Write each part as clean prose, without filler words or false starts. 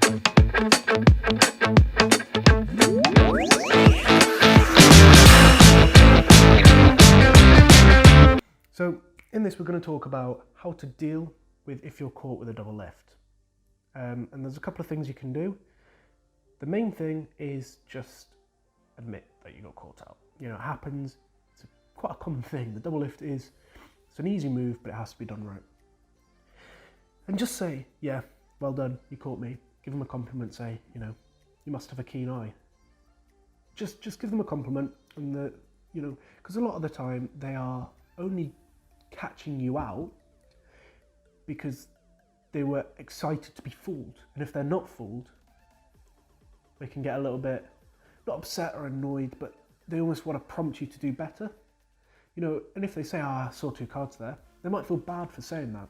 So in this, we're going to talk about how to deal with if you're caught with a double lift. And there's a couple of things you can do. The main thing is just admit that you got caught out. You know, it happens. It's quite a common thing. The double lift it's an easy move, but it has to be done right. And just say, yeah, well done, you caught me. Give them a compliment, say, you know, you must have a keen eye. Just give them a compliment, and because a lot of the time they are only catching you out because they were excited to be fooled. And if they're not fooled, they can get a little bit, not upset or annoyed, but they almost want to prompt you to do better. You know, and if they say, I saw 2 cards there, they might feel bad for saying that.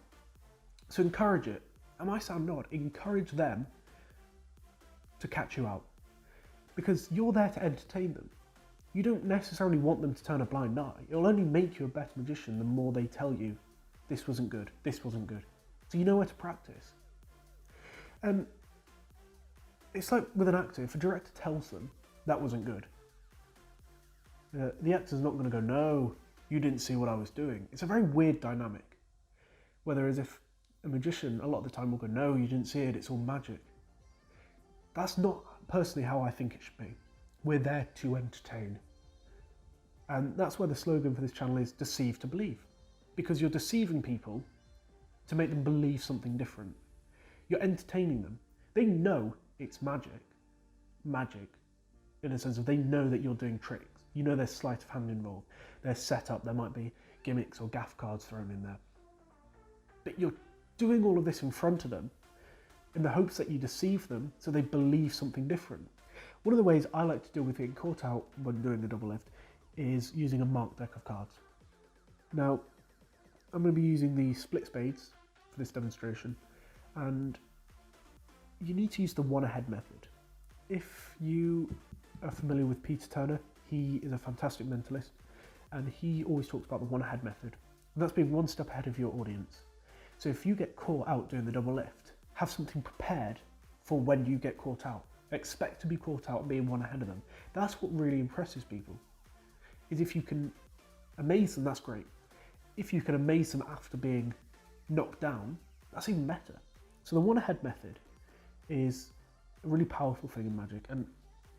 So encourage it. It might sound odd. Encourage them to catch you out, because you're there to entertain them. You don't necessarily want them to turn a blind eye. It'll only make you a better magician the more they tell you, this wasn't good, this wasn't good. So you know where to practice. It's like with an actor, if a director tells them that wasn't good, the actor's not going to go, no, you didn't see what I was doing. It's a very weird dynamic. Whereas if a magician, a lot of the time will go, no, you didn't see it, it's all magic. That's not personally how I think it should be. We're there to entertain. And that's where the slogan for this channel is deceive to believe. Because you're deceiving people to make them believe something different. You're entertaining them. They know it's magic. Magic. In a sense of they know that you're doing tricks. You know there's sleight of hand involved. There's setup, there might be gimmicks or gaff cards thrown in there. But you're doing all of this in front of them in the hopes that you deceive them so they believe something different. One of the ways I like to deal with getting caught out when doing a double lift is using a marked deck of cards. Now, I'm going to be using the split spades for this demonstration, and you need to use the one ahead method. If you are familiar with Peter Turner, he is a fantastic mentalist, and he always talks about the one ahead method. And that's being one step ahead of your audience. So if you get caught out doing the double lift, have something prepared for when you get caught out. Expect to be caught out and being one ahead of them. That's what really impresses people. Is if you can amaze them, that's great. If you can amaze them after being knocked down, that's even better. So the one ahead method is a really powerful thing in magic. And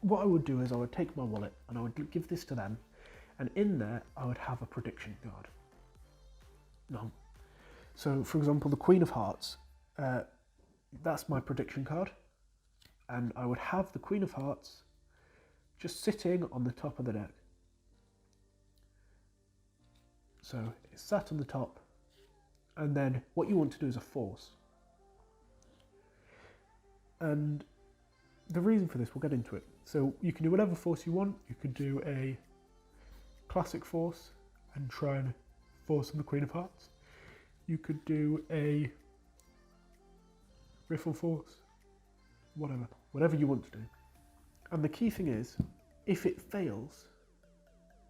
what I would do is I would take my wallet and I would give this to them, and in there I would have a prediction card. No. So for example, the Queen of Hearts, that's my prediction card. And I would have the Queen of Hearts just sitting on the top of the deck. So it's sat on the top, and then what you want to do is a force. And the reason for this, we'll get into it. So you can do whatever force you want. You could do a classic force and try and force on the Queen of Hearts. You could do a riffle force, whatever you want to do. And the key thing is, if it fails,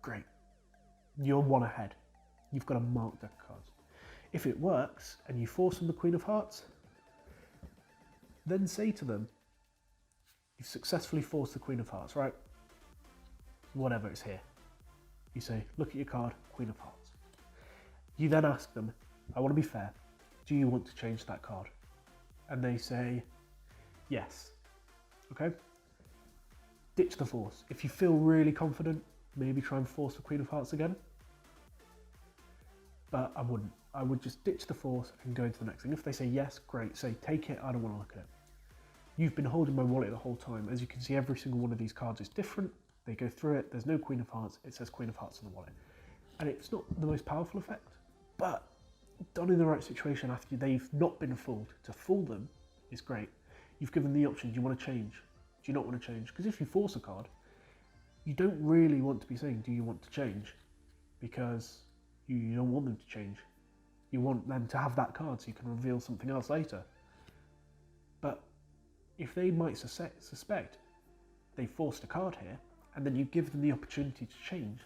great, you're one ahead. You've got a marked deck of cards. If it works and you force on the Queen of Hearts, then say to them, you've successfully forced the Queen of Hearts, right? Whatever, it's here. You say, look at your card, Queen of Hearts. You then ask them, I want to be fair, do you want to change that card? And they say, yes. Okay? Ditch the force. If you feel really confident, maybe try and force the Queen of Hearts again. But I wouldn't. I would just ditch the force and go into the next thing. If they say yes, great. Say, take it, I don't want to look at it. You've been holding my wallet the whole time. As you can see, every single one of these cards is different. They go through it, there's no Queen of Hearts, it says Queen of Hearts on the wallet. And it's not the most powerful effect, but done in the right situation after they've not been fooled. To fool them is great. You've given the option, do you want to change? Do you not want to change? Because if you force a card, you don't really want to be saying, do you want to change? Because you don't want them to change. You want them to have that card so you can reveal something else later. But if they might suspect they forced a card here, and then you give them the opportunity to change,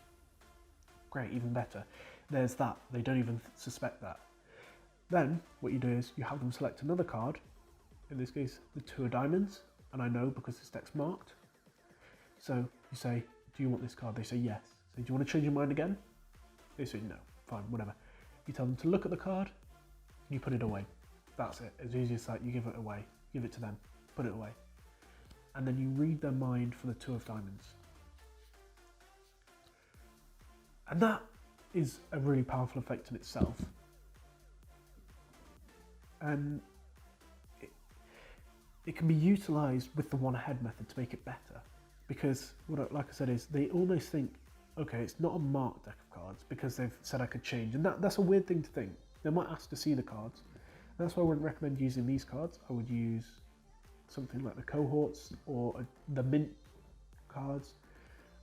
great, even better. There's that. They don't even suspect that. Then what you do is you have them select another card, in this case, the 2 of diamonds, and I know because this deck's marked. So you say, do you want this card? They say yes. So do you want to change your mind again? They say no, fine, whatever. You tell them to look at the card, you put it away. That's it, as easy as that, you give it away, give it to them, put it away. And then you read their mind for the 2 of diamonds. And that is a really powerful effect in itself. And it can be utilised with the one ahead method to make it better. Because, like I said, is they almost think, okay, it's not a marked deck of cards because they've said I could change. And that's a weird thing to think. They might ask to see the cards. That's why I wouldn't recommend using these cards. I would use something like the cohorts or the mint cards.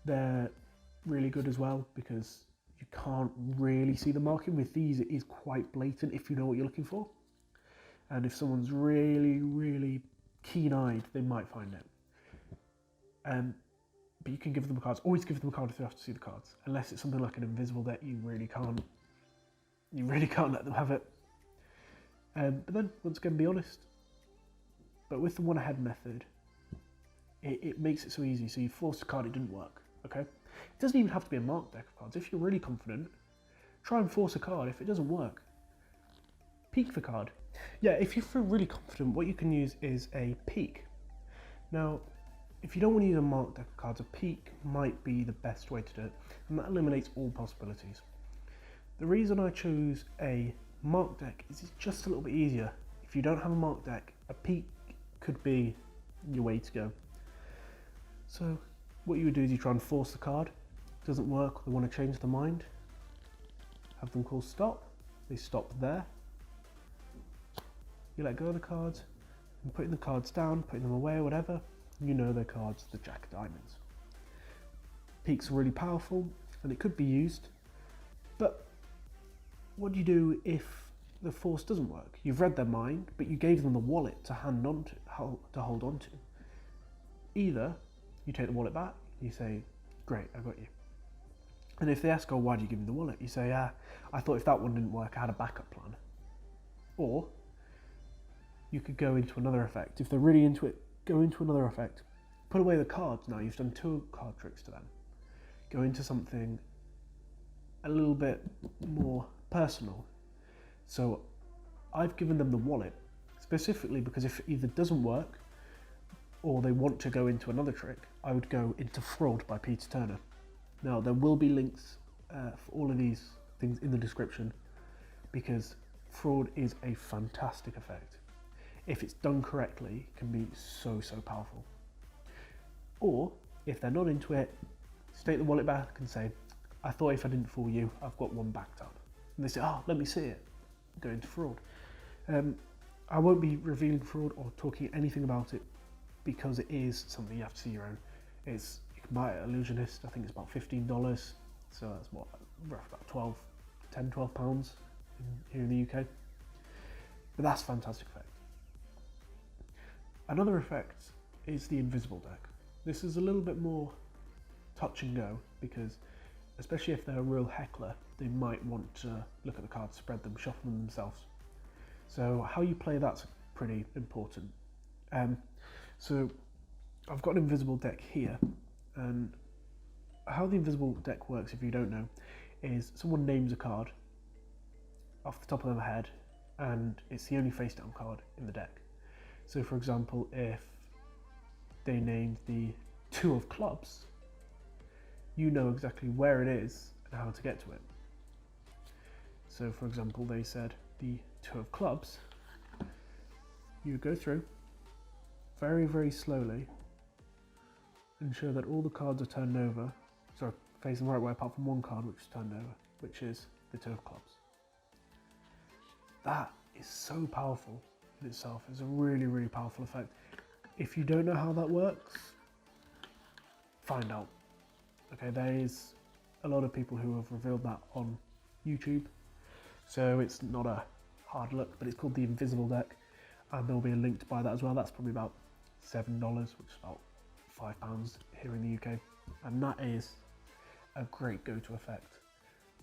They're really good as well because you can't really see the marking. With these, it is quite blatant if you know what you're looking for. And if someone's really, really keen-eyed, they might find it. But you can give them the cards. Always give them a card if they have to see the cards. Unless it's something like an invisible deck, you really can't let them have it. But then, once again, be honest. But with the one ahead method, it makes it so easy. So you forced a card, it didn't work. Okay? It doesn't even have to be a marked deck of cards. If you're really confident, try and force a card. If it doesn't work, peek the card. Yeah, if you feel really confident, what you can use is a peek. Now, if you don't want to use a marked deck of cards, a peek might be the best way to do it, and that eliminates all possibilities. The reason I chose a marked deck is it's just a little bit easier. If you don't have a marked deck, a peek could be your way to go. So what you would do is you try and force the card. It doesn't work, they want to change their mind. Have them call stop. They stop there. You let go of the cards and putting the cards down, putting them away or whatever, you know their cards, the Jack of Diamonds. Peeks are really powerful and it could be used, but what do you do if the force doesn't work? You've read their mind, but you gave them the wallet to hold on to. Either you take the wallet back, you say, great, I got you. And if they ask, oh, why do you give me the wallet? You say, I thought if that one didn't work, I had a backup plan. Or you could go into another effect. If they're really into it, go into another effect. Put away the cards now. You've done 2 card tricks to them. Go into something a little bit more personal. So I've given them the wallet specifically because if it either doesn't work or they want to go into another trick, I would go into Fraud by Peter Turner. Now there will be links for all of these things in the description because Fraud is a fantastic effect. If it's done correctly, it can be so, so powerful. Or, if they're not into it, just take the wallet back and say, I thought if I didn't fool you, I've got one backed up. And they say, oh, let me see it. Go into Fraud. I won't be revealing Fraud or talking anything about it because it is something you have to see your own. You can buy it at Illusionist, I think it's about $15. So that's what, rough about £12 here in the UK. But that's a fantastic effect. Another effect is the invisible deck. This is a little bit more touch and go because especially if they're a real heckler, they might want to look at the cards, spread them, shuffle them themselves. So how you play that's pretty important. So I've got an invisible deck here, and how the invisible deck works, if you don't know, is someone names a card off the top of their head and it's the only face down card in the deck. So for example, if they named the 2 of clubs, you know exactly where it is and how to get to it. So for example, they said the 2 of clubs, you go through very, very slowly, ensure that all the cards are turned over, sorry, facing the right way apart from one card which is turned over, which is the 2 of clubs. That is so powerful in itself. It's a really, really powerful effect. If you don't know how that works, find out. Okay, there is a lot of people who have revealed that on YouTube, so it's not a hard look, but it's called the Invisible Deck, and there'll be a link to buy that as well. That's probably about $7, which is about £5 here in the UK, and that is a great go-to effect.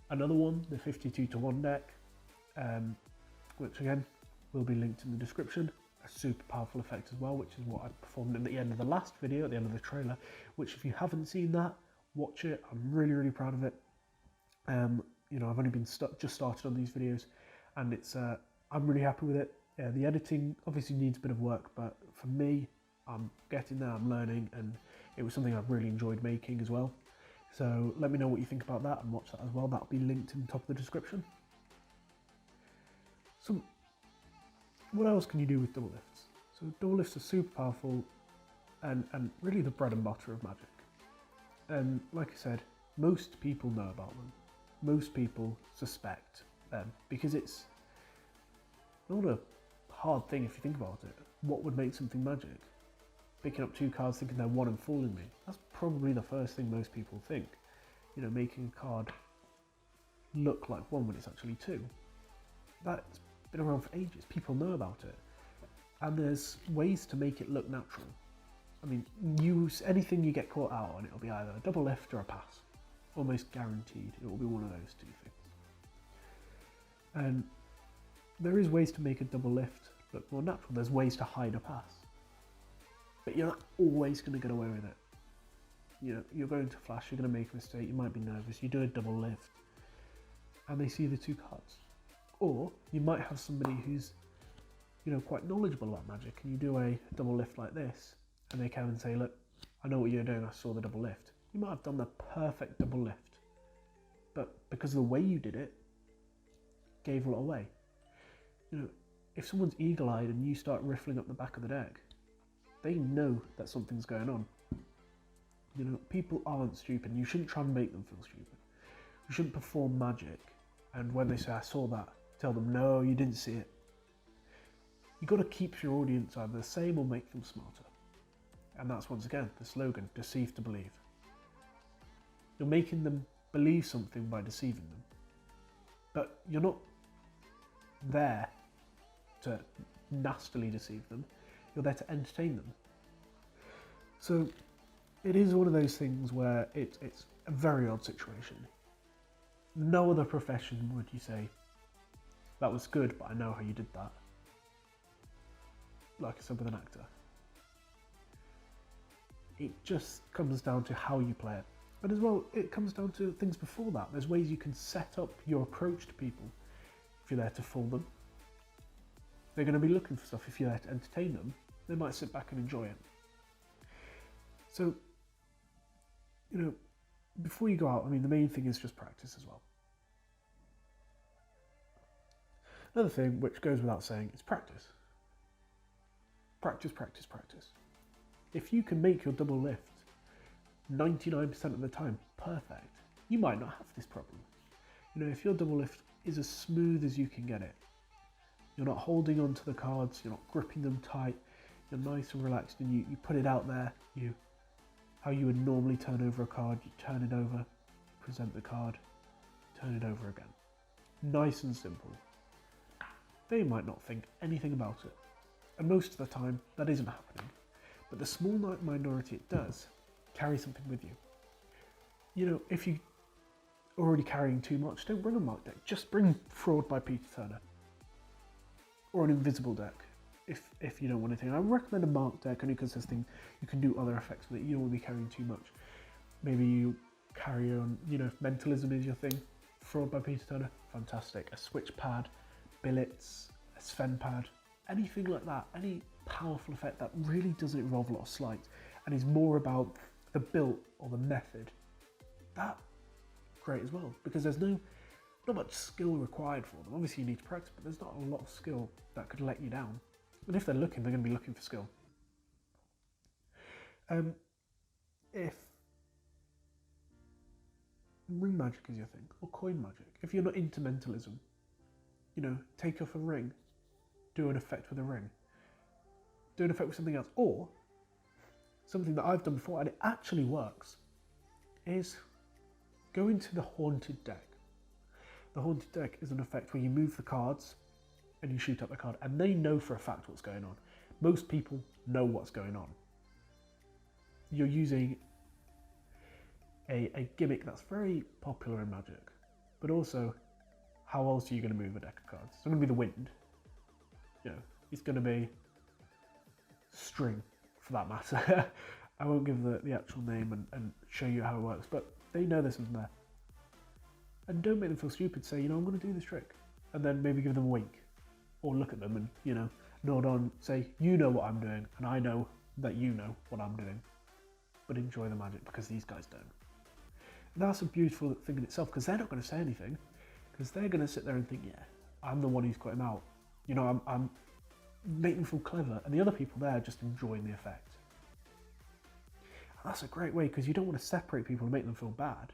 Another one, the 52 to 1 deck, which again will be linked in the description. a super powerful effect as well, which is what I performed at the end of the last video, at the end of the trailer, which if you haven't seen that, watch it. I'm really, really proud of it. You know, I've only been just started on these videos, and it's I'm really happy with it. The editing obviously needs a bit of work, but for me, I'm getting there, I'm learning, and it was something I've really enjoyed making as well. So let me know what you think about that and watch that as well. That'll be linked in the top of the description. So what else can you do with double lifts? So double lifts are super powerful and really the bread and butter of magic. And like I said, most people know about them. Most people suspect them because it's not a hard thing if you think about it. What would make something magic? Picking up 2 cards thinking they're 1 and fooling me. That's probably the first thing most people think. You know, making a card look like 1 when it's actually 2. That's been around for ages. People know about it. And there's ways to make it look natural. I mean, use anything you get caught out on, it'll be either a double lift or a pass. Almost guaranteed it will be one of those 2 things. And there is ways to make a double lift look more natural. There's ways to hide a pass. But you're not always going to get away with it. You know, you're going to flash, you're going to make a mistake, you might be nervous, you do a double lift, and they see the 2 cards. Or you might have somebody who's, you know, quite knowledgeable about magic, and you do a double lift like this, and they come and say, look, I know what you're doing, I saw the double lift. You might have done the perfect double lift, but because of the way you did it, gave a lot away. You know, if someone's eagle-eyed and you start riffling up the back of the deck, they know that something's going on. You know, people aren't stupid. You shouldn't try and make them feel stupid. You shouldn't perform magic, and when they say, I saw that, tell them, no, you didn't see it. You've got to keep your audience either the same or make them smarter. And that's, once again, the slogan, deceive to believe. You're making them believe something by deceiving them. But you're not there to nastily deceive them. You're there to entertain them. So it is one of those things where it's a very odd situation. No other profession would you say, that was good, but I know how you did that. Like I said with an actor. It just comes down to how you play it. But as well, it comes down to things before that. There's ways you can set up your approach to people if you're there to fool them. They're going to be looking for stuff. If you're there to entertain them, they might sit back and enjoy it. So, you know, before you go out, I mean, the main thing is just practice as well. Another thing, which goes without saying, is practice. Practice, practice, practice. If you can make your double lift 99% of the time perfect, you might not have this problem. You know, if your double lift is as smooth as you can get it, you're not holding onto the cards, you're not gripping them tight, you're nice and relaxed, and you put it out there, how you would normally turn over a card, you turn it over, present the card, turn it over again. Nice and simple. They might not think anything about it. And most of the time, that isn't happening. But the small minority it does, carry something with you. You know, if you're already carrying too much, don't bring a marked deck. Just bring Fraud by Peter Turner. Or an invisible deck, if you don't want anything. I recommend a marked deck only because there's things you can do other effects with it. You don't want to be carrying too much. Maybe you carry on, you know, if mentalism is your thing. Fraud by Peter Turner, fantastic. A switch pad, billets, a Sven pad, anything like that. Any powerful effect that really doesn't involve a lot of sleight and is more about the build or the method. That great as well, because there's not much skill required for them. Obviously you need to practice, but there's not a lot of skill that could let you down. And if they're looking, they're going to be looking for skill. If ring magic is your thing, or coin magic, if you're not into mentalism, you know, take off a ring, do an effect with a ring, do an effect with something else, or something that I've done before and it actually works, is go into the haunted deck. The haunted deck is an effect where you move the cards and you shoot up the card, and they know for a fact what's going on. Most people know what's going on. You're using a gimmick that's very popular in Magic, but also, how else are you going to move a deck of cards? It's going to be the wind. You know, it's going to be string for that matter. I won't give the actual name and show you how it works, but they know this is there. And don't make them feel stupid. Say, I'm going to do this trick. And then maybe give them a wink. Or look at them and, nod on, say, you know what I'm doing, and I know that you know what I'm doing. But enjoy the magic, because these guys don't. And that's a beautiful thing in itself, because they're not going to say anything, because they're going to sit there and think, yeah, I'm the one who's got him out. I'm making them feel clever, and the other people there are just enjoying the effect. And that's a great way, because you don't want to separate people and make them feel bad.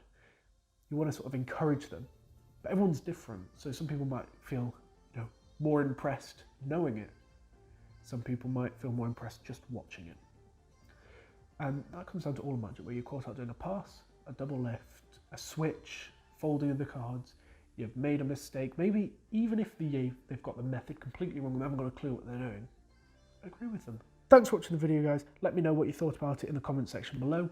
You want to sort of encourage them. But everyone's different, so some people might feel more impressed knowing it. Some people might feel more impressed just watching it. And that comes down to all magic, where you're caught out doing a pass, a double lift, a switch, folding of the cards, you've made a mistake, maybe even if they've got the method completely wrong and they haven't got a clue what they're doing, agree with them. Thanks for watching the video, guys. Let me know what you thought about it in the comment section below.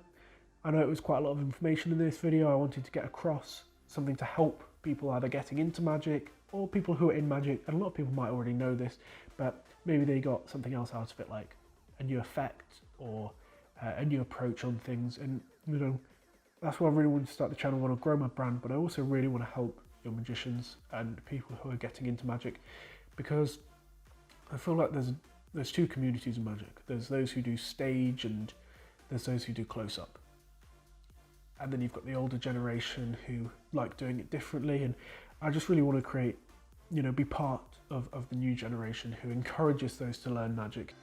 I know it was quite a lot of information in this video. I wanted to get across something to help people either getting into magic or people who are in magic, and a lot of people might already know this, but maybe they got something else out of it, like a new effect or a new approach on things. And that's why I really want to start the channel. I want to grow my brand, but I also really want to help your magicians and people who are getting into magic, because I feel like there's two communities of magic. There's those who do stage and there's those who do close-up. And then you've got the older generation who like doing it differently, and I just really want to create, be part of the new generation who encourages those to learn magic.